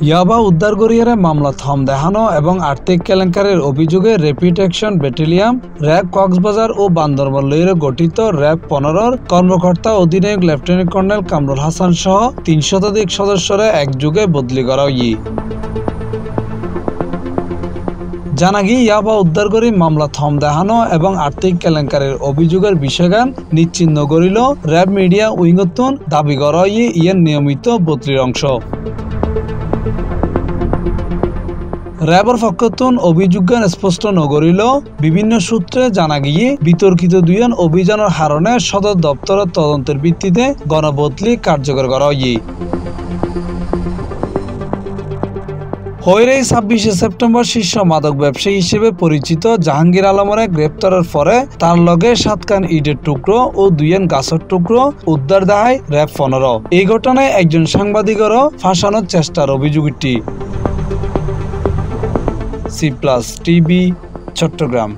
ইয়াবা উদ্ধার করিয়ারে মামলা থম দেখানো এবং আর্থিক কেলেঙ্কারির অভিযোগে rapid action battalion RAB Cox's Bazar ও বান্দরবান লইরে গঠিত র্যাব 15 কর্মকর্তা অধিনায়ক লেফটেন্যান্ট কর্নেল কামরুল হাসান সহ 3 শতাধিক সদস্যরা একযোগে বদলি করা হয়। জানা গিয়ে ইয়াবা উদ্ধার করে মামলা থম দেখানো এবং আর্থিক কেলেঙ্কারির অভিযোগের বিষয়গান নিশ্চিহ্ন করিল র্যাব মিডিয়া উইংতন দাবি করা ইয়ার নিয়মিত বদলির অংশ। র্যাবের পক্ষতুন অভিযোগগান স্পষ্ট নগরিল বিভিন্ন সূত্রে জানা গিয়ে বিতর্কিত দুইজন অভিযানের হারণে সদর দপ্তরের তদন্তের ভিত্তিতে গণবদলি কার্যকর করা হয়। 26 সেপ্টেম্বর শীর্ষ মাদক ব্যবসায়ী হিসেবে পরিচিত জাহাঙ্গীর আলমরে গ্রেপ্তারের পরে তার লগে 7 খান ইটের টুকরো ও 2 গাছের টুকরো উদ্ধার দেয় র্যাব 15। এই ঘটনায় একজন সাংবাদিকেরও ফাঁসানোর চেষ্টার অভিযোগটি। C+ TV, Chittagong.